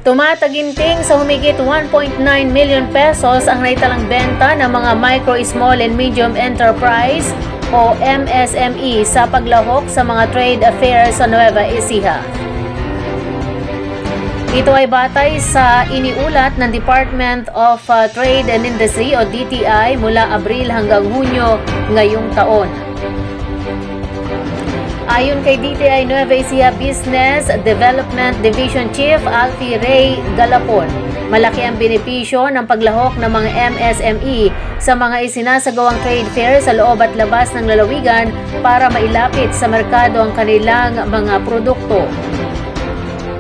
Tumataginting sa humigit 1.9 million pesos ang naitalang benta ng mga Micro, Small and Medium Enterprise o MSME sa paglahok sa mga trade affairs sa Nueva Ecija. Ito ay batay sa iniulat ng Department of Trade and Industry o DTI mula Abril hanggang Hunyo ngayong taon. Ayon kay DTI Nueva Ecija Business Development Division Chief Alfie Ray Galapon, malaki ang benepisyo ng paglahok ng mga MSME sa mga isinasagawang trade fair sa loob at labas ng lalawigan para mailapit sa merkado ang kanilang mga produkto.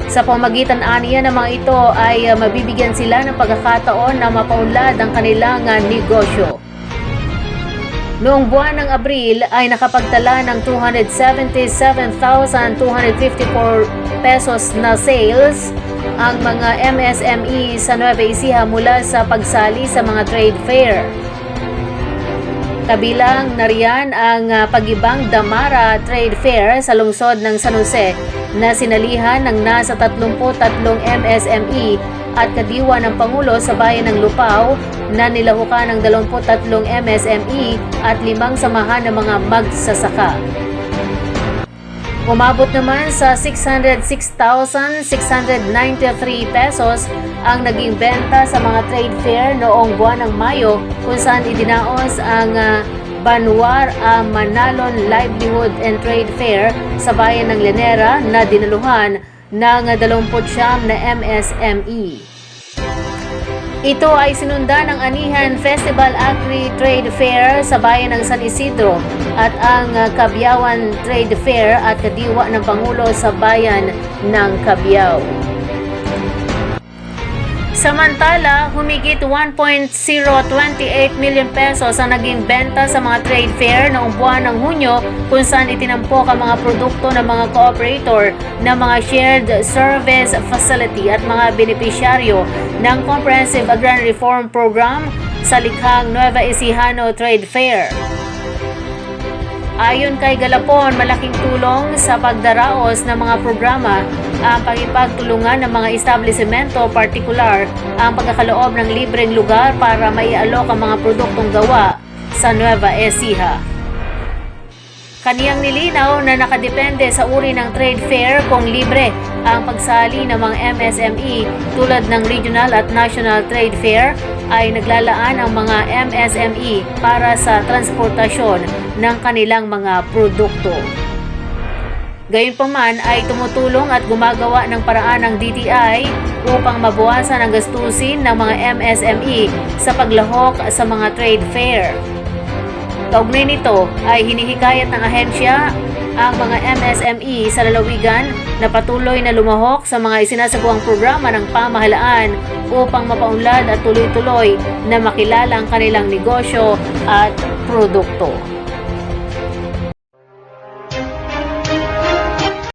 Sa pamamagitan aniya ng mga ito ay mabibigyan sila ng pagkakataon na mapaunlad ang kanilang negosyo. Noong buwan ng Abril ay nakapagtala ng 277,254 pesos na sales ang mga MSME sa Nueva Ecija mula sa pagsali sa mga trade fair. Kabilang na riyan ang Pag-ibang Damara Trade Fair sa lungsod ng San Jose na sinalihan ng nasa 33 MSME at kadiwa ng Pangulo sa bayan ng Lupao na nilahukan ng 23 MSME at 5 samahan ng mga magsasaka. Umabot naman sa 606,693 pesos ang naging benta sa mga trade fair noong buwan ng Mayo kung saan idinaos ang Banwar Manalon Livelihood and Trade Fair sa bayan ng Llanera na dinaluhan ng 29 na MSME. Ito ay sinundan ng Anihan Festival Agri Trade Fair sa bayan ng San Isidro at ang Cabiawan Trade Fair at kadiwa ng Pangulo sa bayan ng Cabiao. Samantala, humigit 1.028 million pesos ang naging benta sa mga trade fair noong buwan ng Hunyo kung saan itinampok ang mga produkto ng mga cooperator ng mga shared service facility at mga benepisyaryo ng Comprehensive Agrarian Reform Program sa likhang Nueva Ecijano Trade Fair. Ayon kay Galapon, malaking tulong sa pagdaraos ng mga programa ang pagipagtulungan ng mga establishmento, partikular ang pagkakaloob ng libreng lugar para maialok ang mga produktong gawa sa Nueva Ecija. Kaniyang nilinaw na nakadepende sa uri ng trade fair kung libre ang pagsali ng mga MSME tulad ng regional at national trade fair ay naglalaan ang mga MSME para sa transportasyon ng kanilang mga produkto. Gayunpaman ay tumutulong at gumagawa ng paraan ng DTI upang mabawasan ang gastusin ng mga MSME sa paglahok sa mga trade fair. Kaugnay nito ay hinihikayat ng ahensya ang mga MSME sa lalawigan na patuloy na lumahok sa mga isinasagawang programa ng pamahalaan upang mapaunlad at tuloy-tuloy na makilala ang kanilang negosyo at produkto.